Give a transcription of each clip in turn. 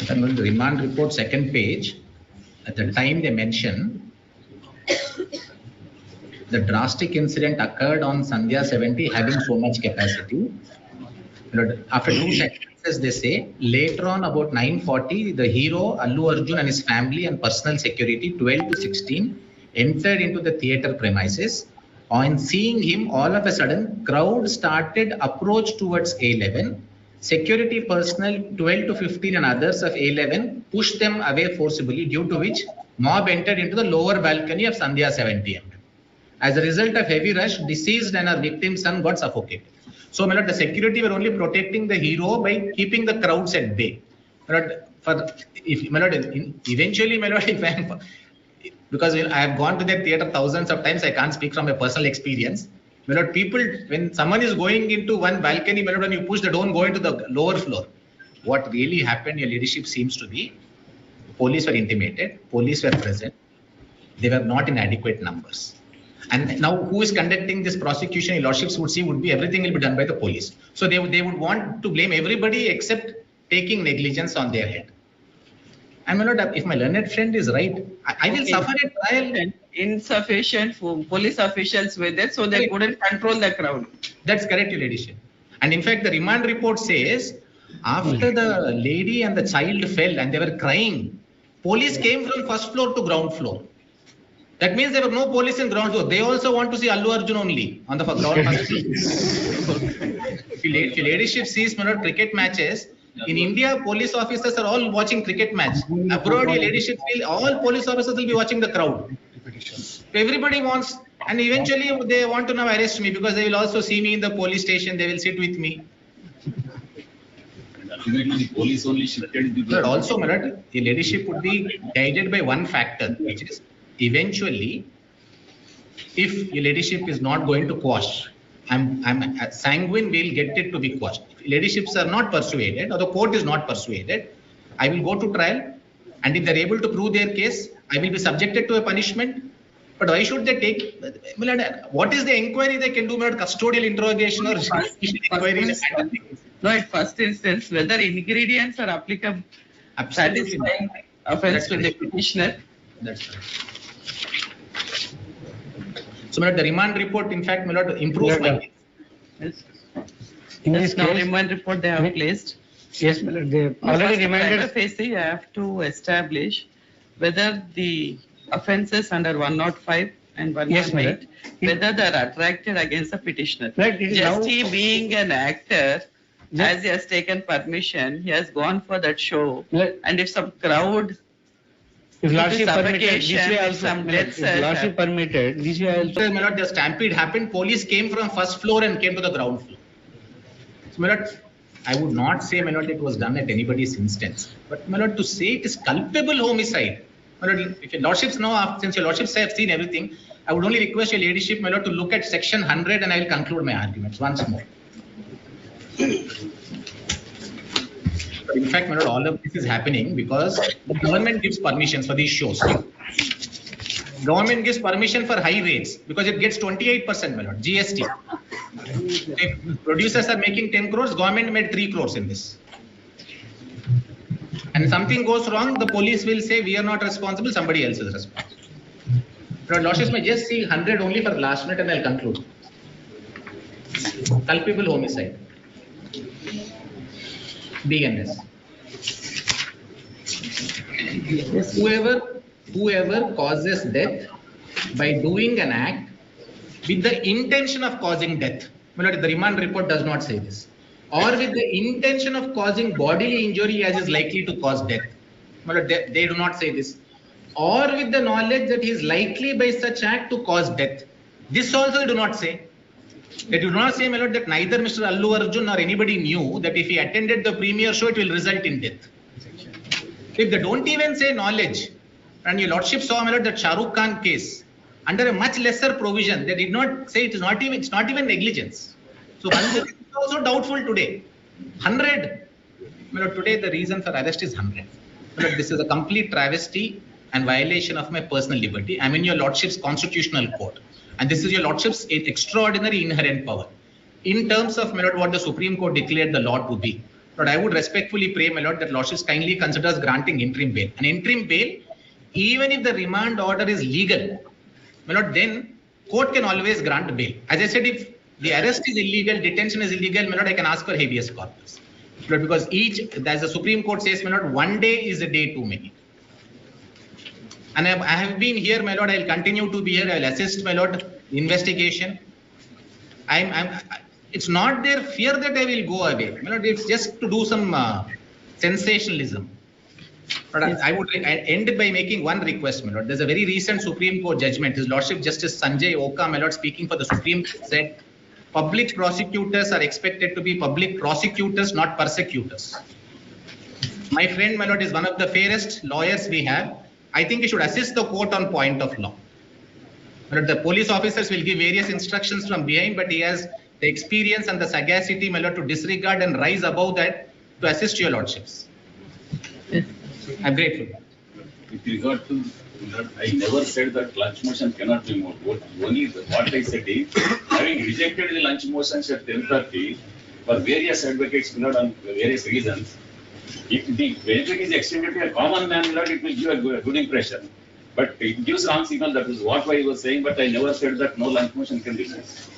The remand report, second page, at the time they mention, the drastic incident occurred on Sandhya 70 having so much capacity. After 2 sentences, they say, later on about 9:40, the hero, Allu Arjun and his family and personal security, 12 to 16, entered into the theatre premises. On seeing him, all of a sudden, crowd started approach towards A11. Security personnel 12 to 15 and others of A11 pushed them away forcibly, due to which mob entered into the lower balcony of Sandhya 70. As a result of heavy rush, deceased and our victim's son got suffocated. So, my lord, the security were only protecting the hero by keeping the crowds at bay. Eventually, my lord, if I am, because I have gone to that theatre thousands of times, I can't speak from a personal experience. My lord, people, when someone is going into one balcony, my lord, when you push the don't go into the lower floor. What really happened, your leadership, seems to be, police were intimated, police were present, they were not in adequate numbers. And now who is conducting this prosecution, your lordships would see, would be everything will be done by the police. So they would want to blame everybody except taking negligence on their head. And my lord, if my learned friend is right, I will suffer a trial. Insufficient for police officials were there, so they couldn't control the crowd. That's correct, your ladyship. And in fact, the remand report says, after the lady and the child fell and they were crying, police came from first floor to ground floor. That means there were no police in ground floor. They also want to see Allu Arjun only on the ground floor. If your ladyship sees, my lord, cricket matches, in India, police officers are all watching cricket match. Abroad, your ladyship, all police officers will be watching the crowd. Everybody wants, and eventually they want to now arrest me because they will also see me in the police station. They will sit with me. The police only shifted. But also, my lord, your ladyship would be guided by one factor, which is eventually, if your ladyship is not going to quash, I'm sanguine we'll get it to be quashed. If ladyships are not persuaded or the court is not persuaded, I will go to trial, and if they're able to prove their case, I will be subjected to a punishment. But why should they take? What is the inquiry they can do? Custodial interrogation or inquiry? No, at first instance, whether ingredients are applicable, satisfying offence to the petitioner. That's right. So, my lord, the remand report, in fact, my lord, improves my case. Yes. In this remand report they have placed. Yes, my lord, they already remanded. I have to establish whether the offences under 105 and 118, whether they are attracted against the petitioner. Right, Just he being an actor, as he has taken permission, he has gone for that show, and if some crowd, if lordship permitted, this way also, some if lordship permitted, this way also. My lord, the stampede happened, police came from first floor and came to the ground floor. So, my lord, I would not say, my lord, it was done at anybody's instance. But, my lord, to say it is culpable homicide, my lord, if your lordships know, since your lordships have seen everything, I would only request your ladyship, my lord, to look at section 100 and I will conclude my arguments once more. In fact, my lord, all of this is happening because the government gives permissions for these shows. Government gives permission for high rates because it gets 28%, my lord, GST. If producers are making 10 crores, government made 3 crores in this. And something goes wrong, the police will say we are not responsible, somebody else is responsible. Lord Lordships may just see 100 only for last minute and I'll conclude. Culpable homicide. BNS. Whoever causes death by doing an act with the intention of causing death. My lord, the remand report does not say this. Or with the intention of causing bodily injury as is likely to cause death. My lord, they do not say this. Or with the knowledge that he is likely by such act to cause death. This also they do not say. They do not say, my lord, that neither Mr. Allu Arjun or anybody knew that if he attended the premiere show, it will result in death. If they don't even say knowledge, and your lordship saw, my lord, that Shah Rukh Khan case, under a much lesser provision, they did not say it's not even negligence. So it's also doubtful today. 100. My lord, today the reason for arrest is 100. My lord, this is a complete travesty and violation of my personal liberty. I'm in your lordship's constitutional court. And this is your lordship's extraordinary inherent power. In terms of, my lord, what the Supreme Court declared the law to be. But I would respectfully pray, my lord, that lordships kindly considers granting interim bail. An interim bail, even if the remand order is legal, my lord, then court can always grant bail. As I said, if the arrest is illegal, detention is illegal, my lord, I can ask for habeas corpus. But because as the Supreme Court says, my lord, one day is a day too many. And I have been here, my lord, I'll continue to be here, I'll assist, my lord, investigation. It's not their fear that I will go away. My lord, it's just to do some sensationalism. But I would end by making one request, my lord. There's a very recent Supreme Court judgment. His Lordship Justice Sanjay Oka, my lord, speaking for the Supreme Court, said public prosecutors are expected to be public prosecutors, not persecutors. My friend, my lord, is one of the fairest lawyers we have. I think he should assist the court on point of law. My lord, the police officers will give various instructions from behind, but he has the experience and the sagacity, my lord, to disregard and rise above that to assist your lordships. I'm grateful. With regard to that, I never said that lunch motion cannot be moved. What I said is, having rejected the lunch motions at 10:30 for various advocates, on various reasons, if the benefit is extended to a common man, it will give a good impression. But it gives wrong signal. That is what I was saying. But I never said that no lunch motion can be moved.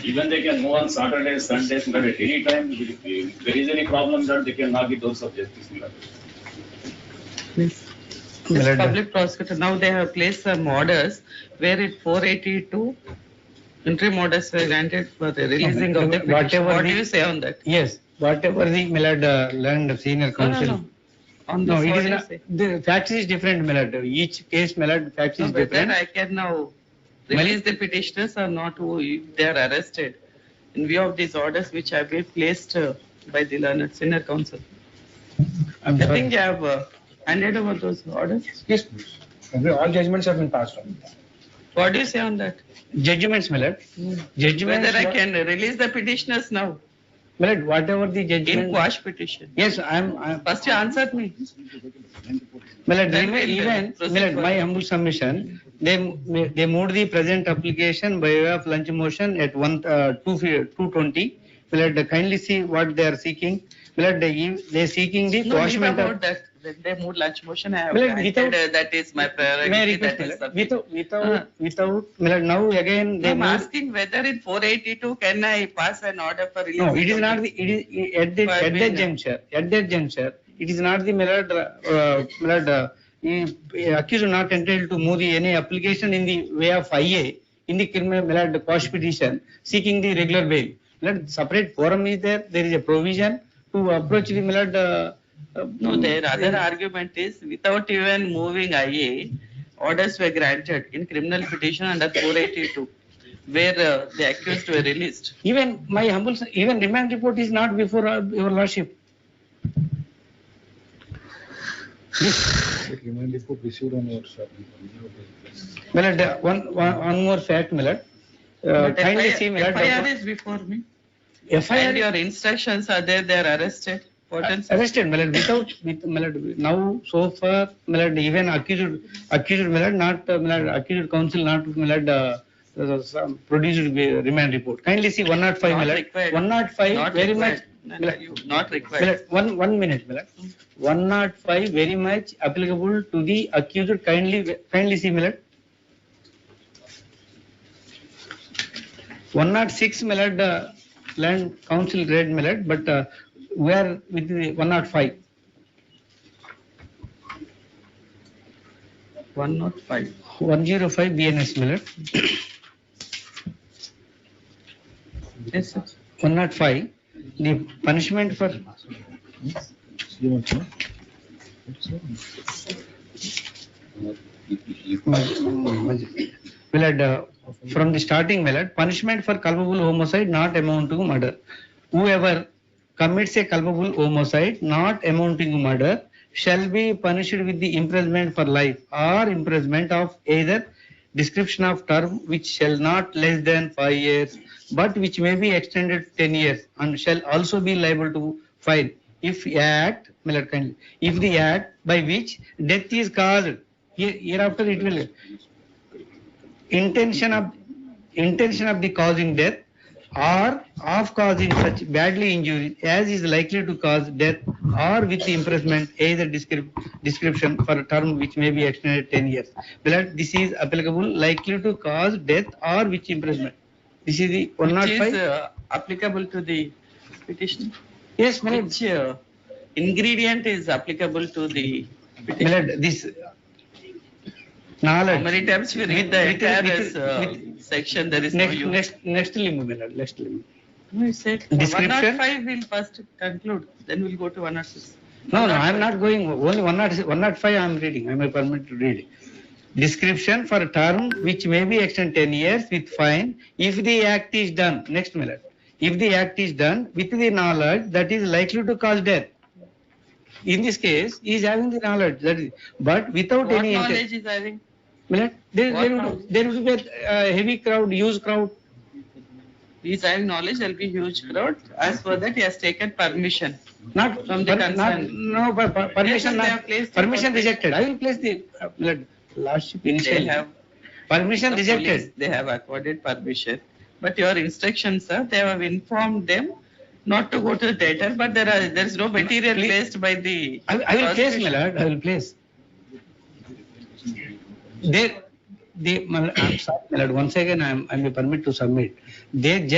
Even they can move on Saturdays, Sundays, but at any time, if there is any problem, that they can knock the doors of justice. Yes. This public prosecutor, now they have placed some orders where it 482 interim orders were granted for the releasing of the petition. What do you say on that? Yes, whatever the learned senior counsel. No. On No, this, it what is do you not. say? The facts is different, my lord. Each case, my lord, facts is Whether different. I can now release the petitioners or not, who if they are arrested in view of these orders which have been placed by the learned senior counsel. I'm I sorry. think you have handed over those orders. Yes, all judgments have been passed on. What do you say on that? Judgments, my lord. Judgments. Whether I can release the petitioners now My lord, whatever the in judgment. quash petition. Yes, I'm. First you answered me. My lord, Then we'll even proceed my lord, further. my humble submission, they moved the present application by way of lunch motion at 2:20. My lord, kindly see what they are seeking. My lord, they seeking the No, leave quashment about of. that. When they move lunch motion, I have Well, granted, without- that is my priority. May I request, That my is lord, sufficient. without, my lord, now again they I'm moved. asking whether in 482 can I pass an order for release? No, it is not the, it is, at that juncture, it is not the, accused not entitled to move any application in the way of IA, in the criminal quash petition, seeking the regular bail. Separate forum is there is a provision to approach the, No, their other argument is without even moving IA, orders were granted in criminal petition under 482, where the accused were released. even my humble, even remand report is not before your lordship. Remand report received on your sir. One more fact, Millard. But Kindly FIR see, Millard. FIR is before me. And FIR your instructions are there, they are arrested. What else? arrested, Millard, Millard, now so far, Millard, even accused, Millard, not, Millard, accused counsel not, Millard, produced remand report. Kindly see 105, Not Millard. required. 105, Not very required. much. No, Millard, you- Not required. Millard, one minute, Millard. 105, very much applicable to the accused. Kindly see, Millard. 106, Millard, land council read, Millard, but we are with the 105. 105. 105 BNS, Millard. Yes, sir. 105, the punishment for. You want to know? Millard, from the starting, Millard, punishment for culpable homicide not amounting to murder. Whoever commits a culpable homicide not amounting to murder shall be punished with the imprisonment for life or imprisonment of either description of term which shall not less than 5 years, but which may be extended to 10 years and shall also be liable to fine if act, Millard, kindly, if the act by which death is caused, hereafter it will intention of the causing death or of causing such badly injury as is likely to cause death, or with imprisonment either description for a term which may be extended 10 years. Below, this is applicable likely to cause death or with imprisonment. This is the Which 105. is applicable to the petition. Yes, my lord. Which ingredient is applicable to the My petition? lord, this How knowledge. many times we read the entire section, there is no use. Next limit, my lord, next limit. We said Description? 105 we'll first conclude, then we'll go to 106. No, I am not going, only 105 I am reading, I am permitted to read. Description for a term which may be extended 10 years with fine if the act is done, next minute. If the act is done with the knowledge that is likely to cause death. In this case, he is having the knowledge, that is, but without What any knowledge is having? There will be a heavy crowd, huge crowd. He is having knowledge, there will be huge crowd. As for that, he has taken permission. Not From the concern. No, permission, Yes, they have placed permission the rejected. I will place the lordship They initially. have, Permission the rejected. police, they have accorded permission. But your instructions, sir, they have informed them not to go to the theatre, but there is no material Please. placed by the. I will place, my prosecution. lord, I will place. I'm sorry, my lord, once again, I may permit to submit. They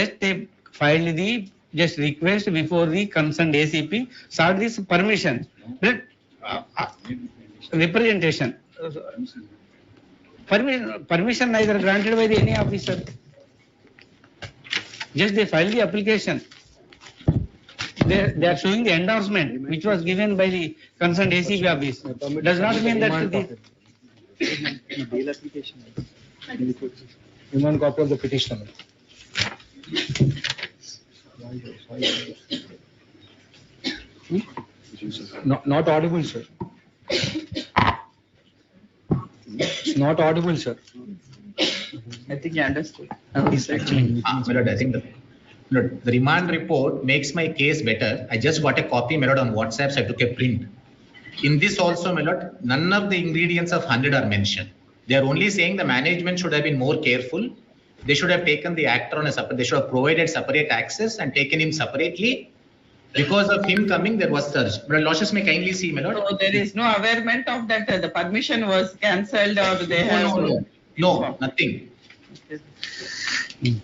filed the just request before the concerned ACP, sought this permission. But, representation. Permission neither granted by the any officer. Just they filed the application. They are showing the endorsement which was given by the concerned ACP office. Does not mean that the Bail application. Human copy of the petitioner. Not audible, sir. Not audible, sir. I think you understood. My lord, I think the remand report makes my case better. I just got a copy, my lord, on WhatsApp, so I took a print. In this also, my lord, none of the ingredients of 100 are mentioned. They are only saying the management should have been more careful. They should have taken the actor on a separate, they should have provided separate access and taken him separately. Because of him coming, there was surge. But losses may kindly see, my lord. So there is no awareness of that, the permission was cancelled or they have. No, nothing. Okay.